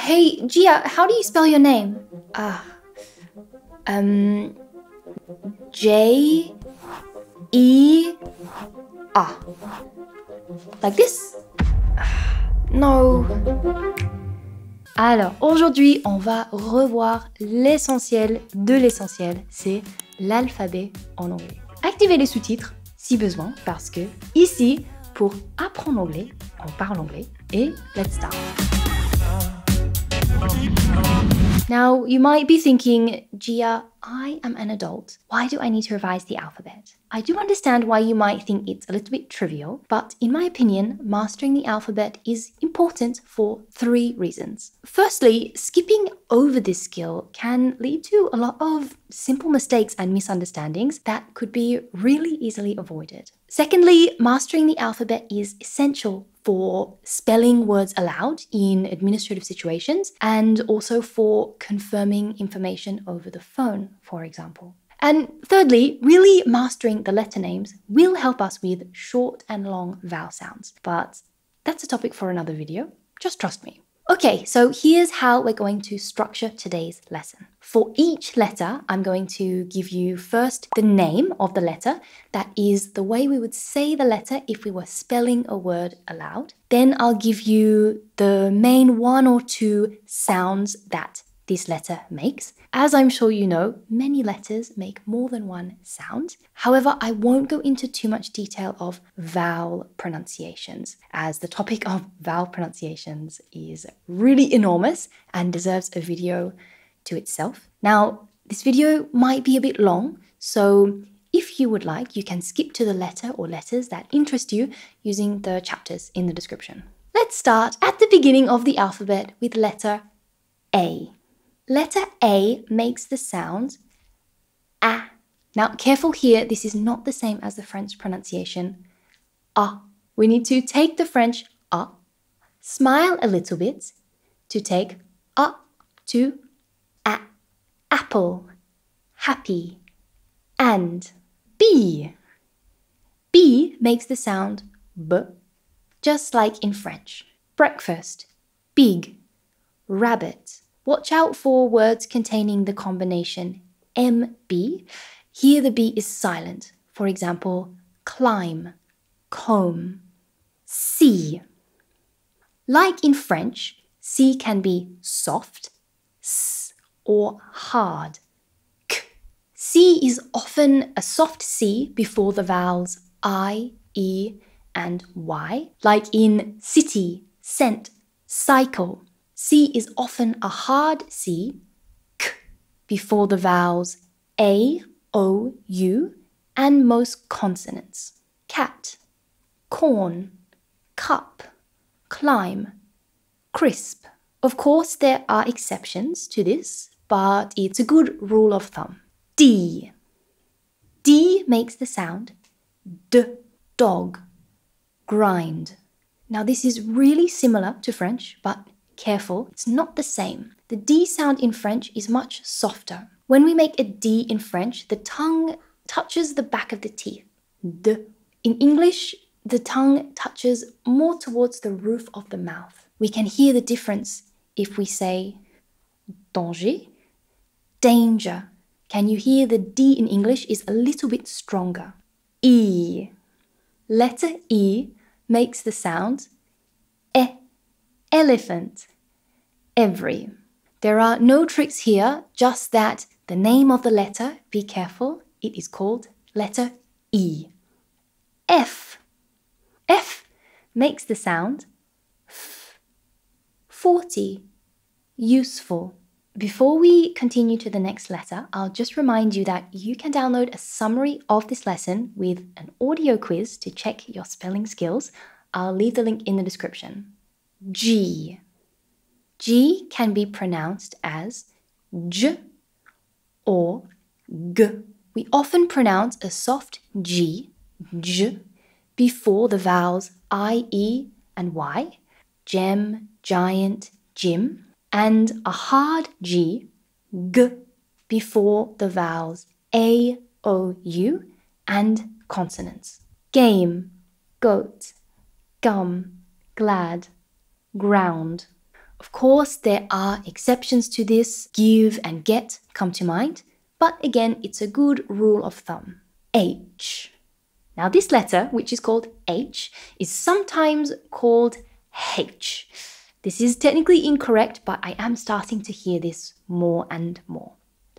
Hey, Gia, how do you spell your name? J E like this? No. Alors, aujourd'hui, on va revoir l'essentiel de l'essentiel, c'est l'alphabet en anglais. Activez les sous-titres si besoin, parce que ici, pour apprendre l'anglais, on parle anglais, et let's start. Now, you might be thinking, Gia, I am an adult. Why do I need to revise the alphabet? I do understand why you might think it's a little bit trivial, but in my opinion, mastering the alphabet is important for 3 reasons. Firstly, skipping over this skill can lead to a lot of simple mistakes and misunderstandings that could be really easily avoided. Secondly, mastering the alphabet is essential for spelling words aloud in administrative situations and also for confirming information over the phone, for example. And thirdly, really mastering the letter names will help us with short and long vowel sounds, but that's a topic for another video. Just trust me. Okay, so here's how we're going to structure today's lesson. For each letter, I'm going to give you first the name of the letter. That is the way we would say the letter if we were spelling a word aloud. Then I'll give you the main 1 or 2 sounds that this letter makes. As I'm sure you know, many letters make more than 1 sound. However, I won't go into too much detail of vowel pronunciations, as the topic of vowel pronunciations is really enormous and deserves a video to itself. Now, this video might be a bit long, so if you would like, you can skip to the letter or letters that interest you using the chapters in the description. Let's start at the beginning of the alphabet with letter A. Letter A makes the sound A. Now, careful here, this is not the same as the French pronunciation A. We need to take the French A, smile a little bit to take A to A. Apple, happy, and B. B makes the sound B, just like in French. Breakfast, big, rabbit. Watch out for words containing the combination MB. Here the B is silent. For example, climb, comb. C. Like in French, C can be soft, S, or hard, K. C is often a soft C before the vowels I, E, and Y. Like in city, scent, cycle. C is often a hard C, K, before the vowels A, O, U, and most consonants. Cat, corn, cup, climb, crisp. Of course, there are exceptions to this, but it's a good rule of thumb. D. D makes the sound D, dog, grind. Now, this is really similar to French, but careful, it's not the same. The D sound in French is much softer. When we make a D in French, the tongue touches the back of the teeth. D. In English, the tongue touches more towards the roof of the mouth. We can hear the difference if we say danger, danger. Can you hear the D in English is a little bit stronger? E. Letter E makes the sound E. Elephant, every. There are no tricks here, just that the name of the letter, be careful, it is called letter E. F. F makes the sound F. 40, useful. Before we continue to the next letter, I'll just remind you that you can download a summary of this lesson with an audio quiz to check your spelling skills. I'll leave the link in the description. G. G can be pronounced as J or G. We often pronounce a soft G, J, before the vowels I, E, and Y, gem, giant, gym, and a hard G, G, before the vowels A, O, U, and consonants. Game, goat, gum, glad, ground. Of course, there are exceptions to this. Give and get come to mind. But again, it's a good rule of thumb. H. Now this letter, which is called H, is sometimes called H. This is technically incorrect, but I am starting to hear this more and more.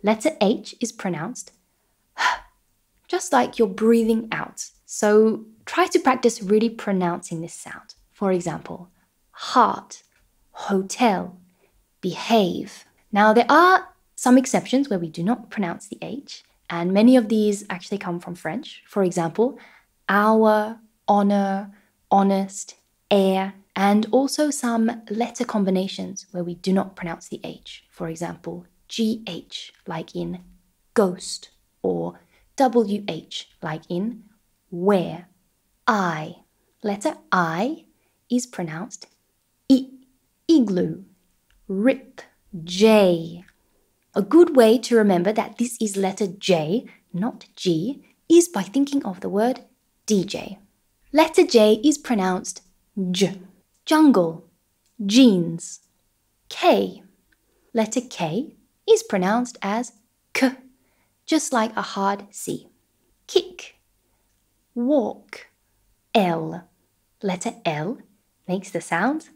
Letter H is pronounced just like you're breathing out. So try to practice really pronouncing this sound. For example, heart, hotel, behave. Now there are some exceptions where we do not pronounce the H, and many of these actually come from French. For example, hour, honor, honest, air, and also some letter combinations where we do not pronounce the H. For example, GH, like in ghost, or WH, like in where. I. Letter I is pronounced I, igloo. Rip, J. A good way to remember that this is letter J, not G, is by thinking of the word DJ. Letter J is pronounced J. Jungle, jeans. K. Letter K is pronounced as K, just like a hard C. Kick, walk. L. Letter L makes the sound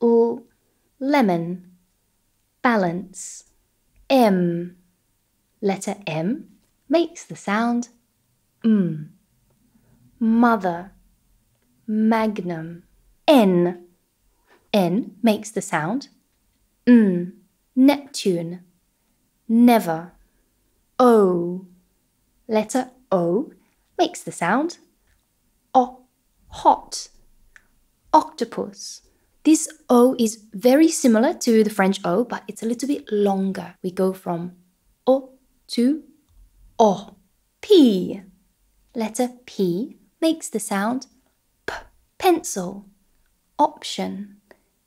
U. Lemon, balance. M. Letter M makes the sound M. Mother, magnum. N. N makes the sound N. Neptune, never. O. Letter O makes the sound O. Hot, octopus. This O is very similar to the French O, but it's a little bit longer. We go from O to O. P. Letter P makes the sound P. Pencil, option,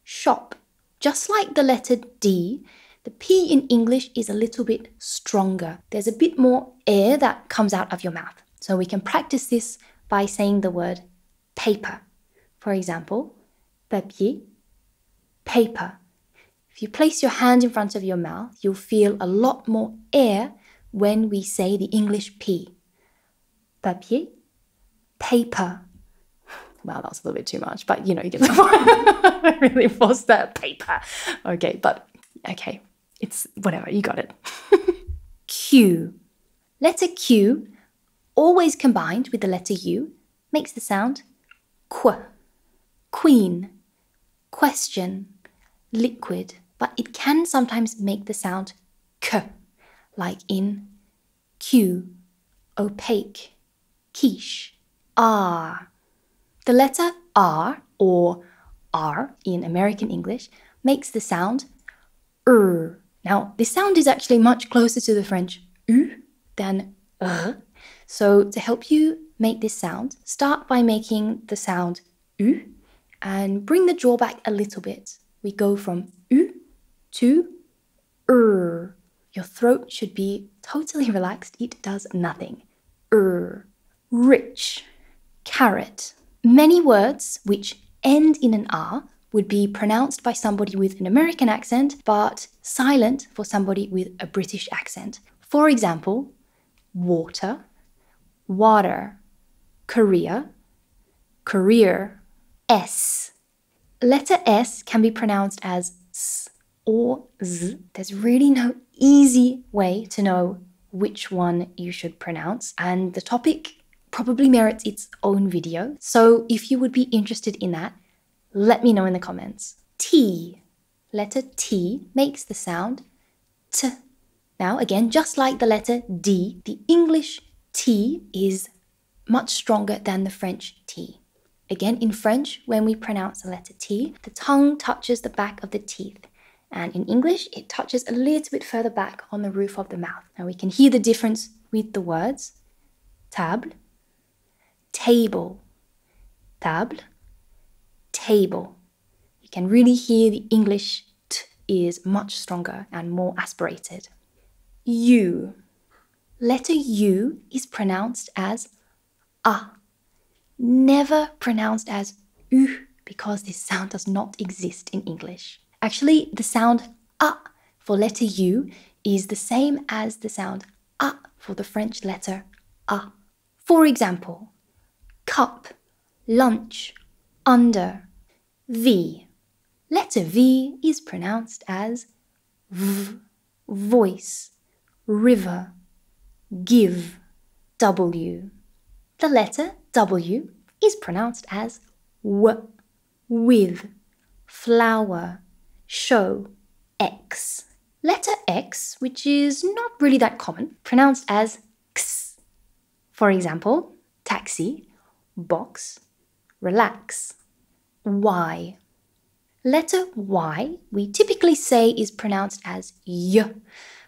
shop. Just like the letter D, the P in English is a little bit stronger. There's a bit more air that comes out of your mouth. So we can practice this by saying the word paper. For example, papier, paper. If you place your hand in front of your mouth, you'll feel a lot more air when we say the English P. Papier, paper. Wow, that was a little bit too much, but you get the point. I really forced that paper. Okay, it's whatever, you got it. Q. Letter Q, always combined with the letter U, makes the sound Qu. Queen, question, liquid, but it can sometimes make the sound K, like in Q, opaque, quiche. R. The letter R, or R in American English, makes the sound Now, this sound is actually much closer to the French U than So to help you make this sound, start by making the sound U and bring the jaw back a little bit. We go from U to Your throat should be totally relaxed. It does nothing. Rich, carrot. Many words which end in an R would be pronounced by somebody with an American accent, but silent for somebody with a British accent. For example, water, water, career, career, S. Letter S can be pronounced as S or Z. There's really no easy way to know which one you should pronounce, and the topic probably merits its own video. So if you would be interested in that, let me know in the comments. T. Letter T makes the sound T. Now again, just like the letter D, the English T is much stronger than the French T. Again, in French, when we pronounce the letter T, the tongue touches the back of the teeth. And in English, it touches a little bit further back on the roof of the mouth. Now we can hear the difference with the words table, table, table, table. You can really hear the English T is much stronger and more aspirated. U. Letter U is pronounced as A. Never pronounced as U, because this sound does not exist in English. Actually, the sound A for letter U is the same as the sound A for the French letter A. For example, cup, lunch, under, V. Letter V is pronounced as V, voice, river, give, W. The letter W is pronounced as W, with, flower, show, X. Letter X, which is not really that common, pronounced as X. For example, taxi, box, relax, Y. Letter Y, we typically say is pronounced as Y,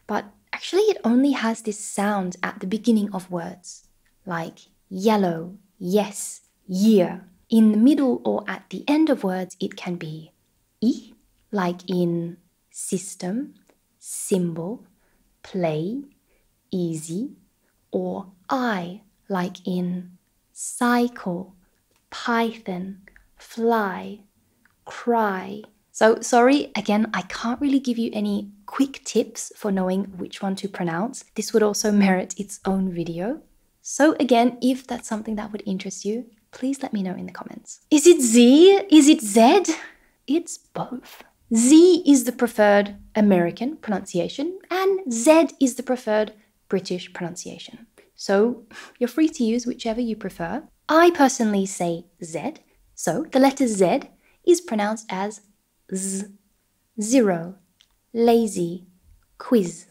but actually it only has this sound at the beginning of words, like yellow, yes, year. In the middle or at the end of words, it can be I, like in system, symbol, play, easy, or I, like in cycle, python, fly, cry. So sorry, again, I can't really give you any quick tips for knowing which one to pronounce. This would also merit its own video. So again, if that's something that would interest you, please let me know in the comments. Is it Z? Is it Z? It's both. Z is the preferred American pronunciation and Z is the preferred British pronunciation. So you're free to use whichever you prefer. I personally say Z, so the letter Z is pronounced as Z, zero, lazy, quiz.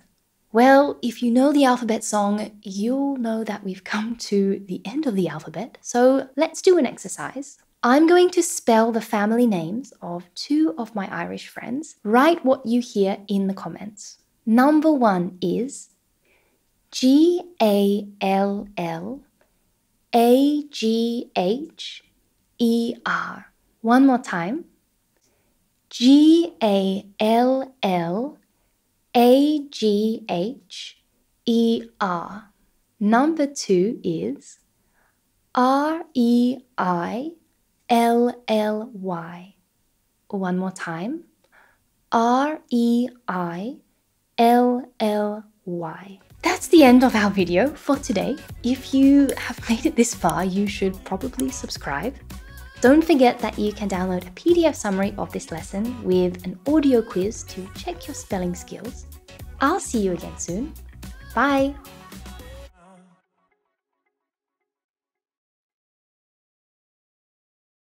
Well, if you know the alphabet song, you'll know that we've come to the end of the alphabet. So let's do an exercise. I'm going to spell the family names of two of my Irish friends. Write what you hear in the comments. Number 1 is Gallagher. One more time. Gallagher. Number 2 is Reill. One more time. Reill. That's the end of our video for today. If you have made it this far, you should probably subscribe. Don't forget that you can download a PDF summary of this lesson with an audio quiz to check your spelling skills. I'll see you again soon. Bye!